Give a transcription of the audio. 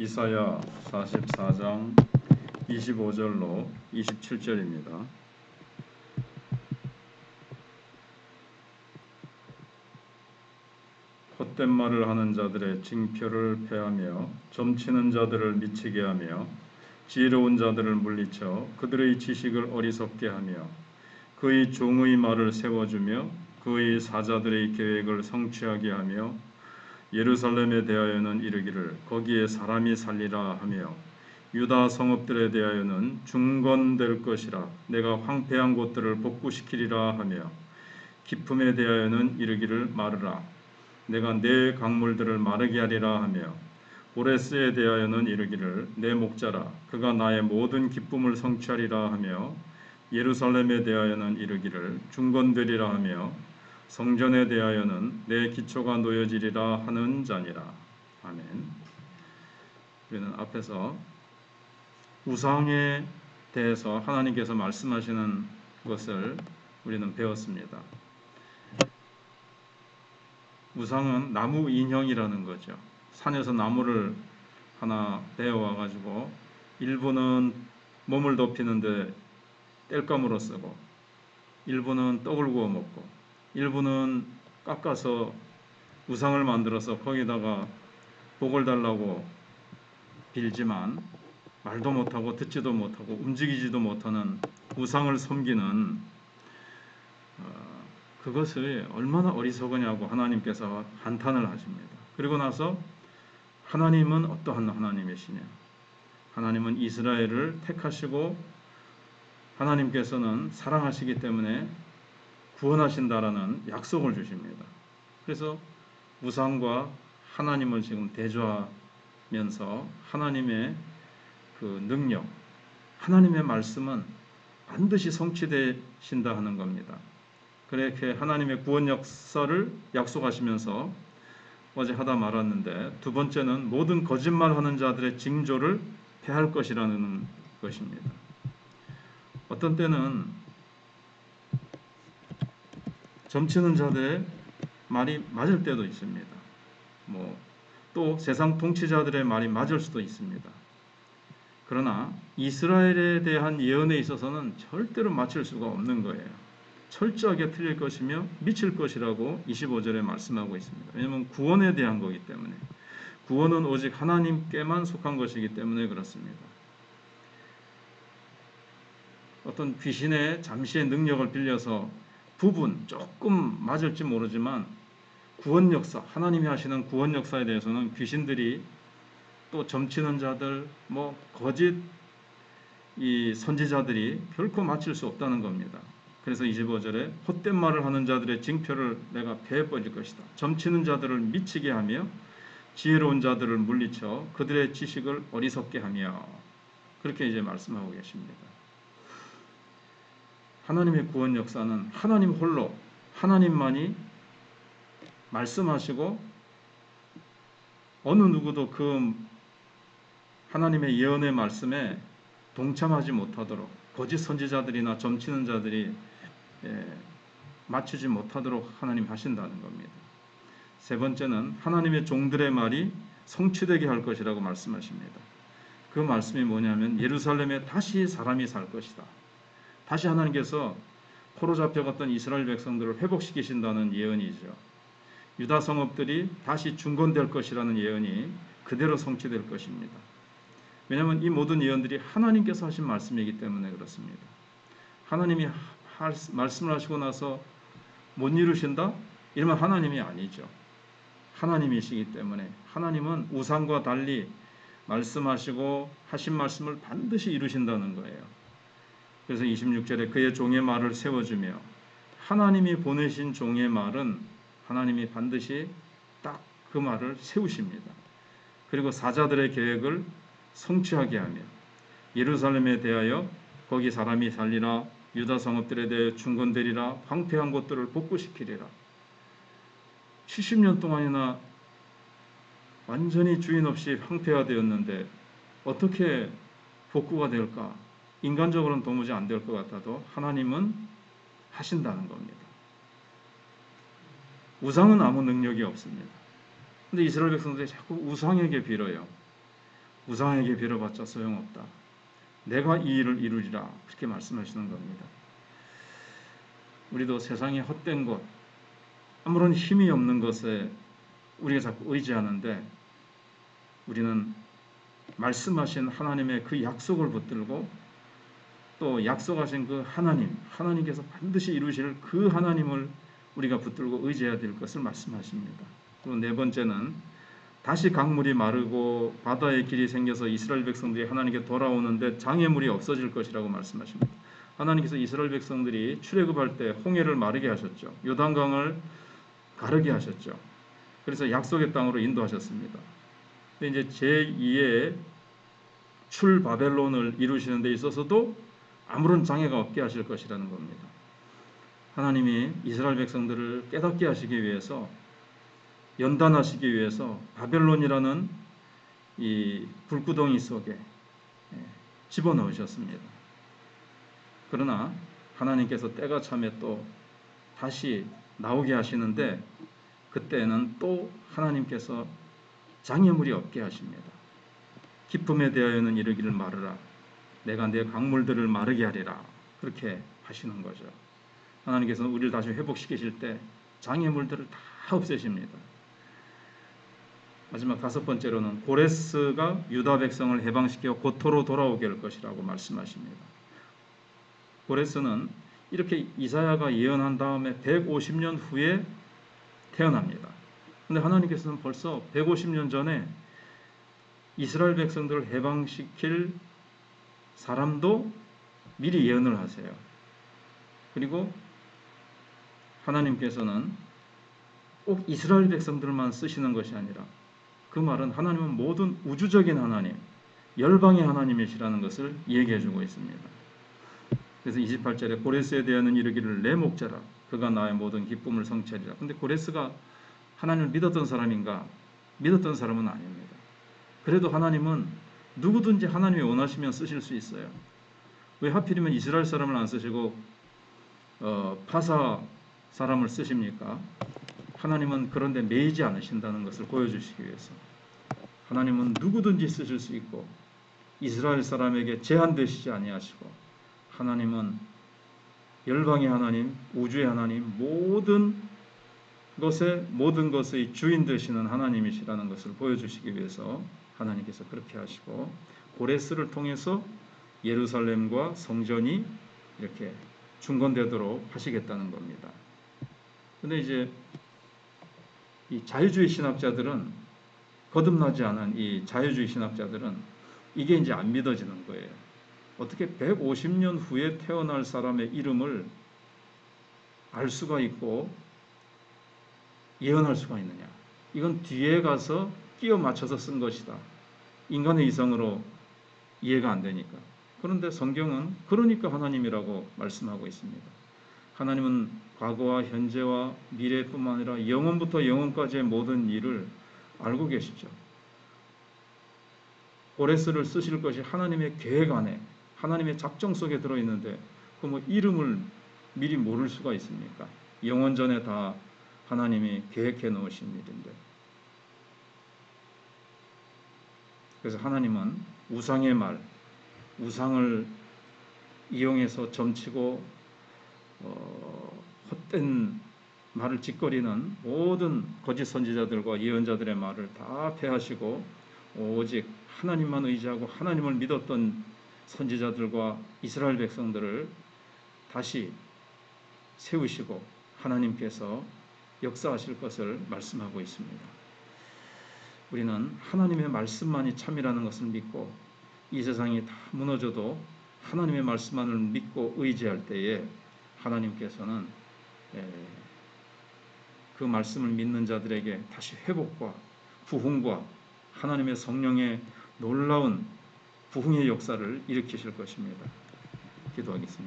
이사야 44장 25절로 27절입니다. 헛된 말을 하는 자들의 징표를 폐하며 점치는 자들을 미치게 하며 지혜로운 자들을 물리쳐 그들의 지식을 어리석게 하며 그의 종의 말을 세워주며 그의 사자들의 계획을 성취하게 하며 예루살렘에 대하여는 이르기를 거기에 사람이 살리라 하며 유다 성읍들에 대하여는 중건될 것이라 내가 황폐한 곳들을 복구시키리라 하며 기품에 대하여는 이르기를 마르라 내가 내 강물들을 마르게 하리라 하며 오레스에 대하여는 이르기를 내 목자라 그가 나의 모든 기쁨을 성취하리라 하며 예루살렘에 대하여는 이르기를 중건되리라 하며 성전에 대하여는 내 기초가 놓여지리라 하는 자니라. 아멘. 우리는 앞에서 우상에 대해서 하나님께서 말씀하시는 것을 우리는 배웠습니다. 우상은 나무 인형이라는 거죠. 산에서 나무를 하나 베어와 가지고 일부는 몸을 덮이는데 땔감으로 쓰고 일부는 떡을 구워 먹고 일부는 깎아서 우상을 만들어서 거기다가 복을 달라고 빌지만 말도 못하고 듣지도 못하고 움직이지도 못하는 우상을 섬기는 그것이 얼마나 어리석으냐고 하나님께서 한탄을 하십니다. 그리고 나서 하나님은 어떠한 하나님이시냐? 하나님은 이스라엘을 택하시고 하나님께서는 사랑하시기 때문에 구원하신다라는 약속을 주십니다. 그래서 우상과 하나님을 지금 대조하면서 하나님의 그 능력, 하나님의 말씀은 반드시 성취되신다 하는 겁니다. 그렇게 하나님의 구원 역사를 약속하시면서 어제 하다 말았는데 두 번째는 모든 거짓말하는 자들의 징조를 폐할 것이라는 것입니다. 어떤 때는 점치는 자들의 말이 맞을 때도 있습니다. 또 세상 통치자들의 말이 맞을 수도 있습니다. 그러나 이스라엘에 대한 예언에 있어서는 절대로 맞출 수가 없는 거예요. 철저하게 틀릴 것이며 미칠 것이라고 25절에 말씀하고 있습니다. 왜냐하면 구원에 대한 거기 때문에 구원은 오직 하나님께만 속한 것이기 때문에 그렇습니다. 어떤 귀신의 잠시의 능력을 빌려서 부분 조금 맞을지 모르지만 구원 역사, 하나님이 하시는 구원 역사에 대해서는 귀신들이 또 점치는 자들, 거짓 이 선지자들이 결코 맞출 수 없다는 겁니다. 그래서 25절에 헛된 말을 하는 자들의 징표를 내가 베어버릴 것이다. 점치는 자들을 미치게 하며 지혜로운 자들을 물리쳐 그들의 지식을 어리석게 하며 그렇게 이제 말씀하고 계십니다. 하나님의 구원 역사는 하나님 홀로 하나님만이 말씀하시고 어느 누구도 그 하나님의 예언의 말씀에 동참하지 못하도록 거짓 선지자들이나 점치는 자들이 맞추지 못하도록 하나님 하신다는 겁니다. 세 번째는 하나님의 종들의 말이 성취되게 할 것이라고 말씀하십니다. 그 말씀이 뭐냐면 예루살렘에 다시 사람이 살 것이다. 다시 하나님께서 포로 잡혀갔던 이스라엘 백성들을 회복시키신다는 예언이죠. 유다 성읍들이 다시 중건될 것이라는 예언이 그대로 성취될 것입니다. 왜냐하면 이 모든 예언들이 하나님께서 하신 말씀이기 때문에 그렇습니다. 하나님이 말씀을 하시고 나서 못 이루신다? 이러면 하나님이 아니죠. 하나님이시기 때문에 하나님은 우상과 달리 말씀하시고 하신 말씀을 반드시 이루신다는 거예요. 그래서 26절에 그의 종의 말을 세워주며 하나님이 보내신 종의 말은 하나님이 반드시 딱 그 말을 세우십니다. 그리고 사자들의 계획을 성취하게 하며 예루살렘에 대하여 거기 사람이 살리라 유다 성읍들에 대해 중건되리라 황폐한 곳들을 복구시키리라. 70년 동안이나 완전히 주인 없이 황폐화되었는데 어떻게 복구가 될까? 인간적으로는 도무지 안 될 것 같아도 하나님은 하신다는 겁니다. 우상은 아무 능력이 없습니다. 근데 이스라엘 백성들이 자꾸 우상에게 빌어요. 우상에게 빌어봤자 소용없다. 내가 이 일을 이루리라. 그렇게 말씀하시는 겁니다. 우리도 세상의 헛된 것, 아무런 힘이 없는 것에 우리가 자꾸 의지하는데 우리는 말씀하신 하나님의 그 약속을 붙들고 또 약속하신 그 하나님께서 반드시 이루실 그 하나님을 우리가 붙들고 의지해야 될 것을 말씀하십니다. 그리고 네 번째는 다시 강물이 마르고 바다의 길이 생겨서 이스라엘 백성들이 하나님께 돌아오는데 장애물이 없어질 것이라고 말씀하십니다. 하나님께서 이스라엘 백성들이 출애굽할 때 홍해를 마르게 하셨죠. 요단강을 가르게 하셨죠. 그래서 약속의 땅으로 인도하셨습니다. 근데 이제 제2의 출바벨론을 이루시는 데 있어서도 아무런 장애가 없게 하실 것이라는 겁니다. 하나님이 이스라엘 백성들을 깨닫게 하시기 위해서, 연단하시기 위해서 바벨론이라는 이 불구덩이 속에 집어넣으셨습니다. 그러나 하나님께서 때가 차면 또 다시 나오게 하시는데 그때는 또 하나님께서 장애물이 없게 하십니다. 기쁨에 대하여는 이르기를 마르라. 내가 내 강물들을 마르게 하리라. 그렇게 하시는 거죠. 하나님께서는 우리를 다시 회복시키실 때 장애물들을 다 없애십니다. 마지막 다섯 번째로는 고레스가 유다 백성을 해방시켜 고토로 돌아오게 할 것이라고 말씀하십니다. 고레스는 이렇게 이사야가 예언한 다음에 150년 후에 태어납니다. 그런데 하나님께서는 벌써 150년 전에 이스라엘 백성들을 해방시킬 사람도 미리 예언을 하세요. 그리고 하나님께서는 꼭 이스라엘 백성들만 쓰시는 것이 아니라 그 말은 하나님은 모든 우주적인 하나님, 열방의 하나님이시라는 것을 얘기해 주고 있습니다. 그래서 28절에 고레스에 대하여는 이르기를 내 목자라 그가 나의 모든 기쁨을 성취하리라. 근데 고레스가 하나님을 믿었던 사람인가? 믿었던 사람은 아닙니다. 그래도 하나님은 누구든지 하나님이 원하시면 쓰실 수 있어요. 왜 하필이면 이스라엘 사람을 안 쓰시고 파사 사람을 쓰십니까? 하나님은 그런데 매이지 않으신다는 것을 보여주시기 위해서 하나님은 누구든지 쓰실 수 있고 이스라엘 사람에게 제한되시지 아니하시고 하나님은 열방의 하나님, 우주의 하나님, 모든 것의 주인 되시는 하나님이시라는 것을 보여주시기 위해서 하나님께서 그렇게 하시고 고레스를 통해서 예루살렘과 성전이 이렇게 중건되도록 하시겠다는 겁니다. 근데 이제 이 자유주의 신학자들은 거듭나지 않은 이 자유주의 신학자들은 이게 이제 안 믿어지는 거예요. 어떻게 150년 후에 태어날 사람의 이름을 알 수가 있고 예언할 수가 있느냐? 이건 뒤에 가서 끼워 맞춰서 쓴 것이다. 인간의 이성으로 이해가 안 되니까. 그런데 성경은 그러니까 하나님이라고 말씀하고 있습니다. 하나님은 과거와 현재와 미래뿐만 아니라 영원부터 영원까지의 모든 일을 알고 계시죠. 고레스를 쓰실 것이 하나님의 계획 안에 하나님의 작정 속에 들어있는데 그 뭐 이름을 미리 모를 수가 있습니까? 영원 전에 다 하나님이 계획해 놓으신 일인데. 그래서 하나님은 우상의 말, 우상을 이용해서 점치고 헛된 말을 짓거리는 모든 거짓 선지자들과 예언자들의 말을 다 패하시고 오직 하나님만 의지하고 하나님을 믿었던 선지자들과 이스라엘 백성들을 다시 세우시고 하나님께서 역사하실 것을 말씀하고 있습니다. 우리는 하나님의 말씀만이 참이라는 것을 믿고 이 세상이 다 무너져도 하나님의 말씀만을 믿고 의지할 때에 하나님께서는 그 말씀을 믿는 자들에게 다시 회복과 부흥과 하나님의 성령의 놀라운 부흥의 역사를 일으키실 것입니다. 기도하겠습니다.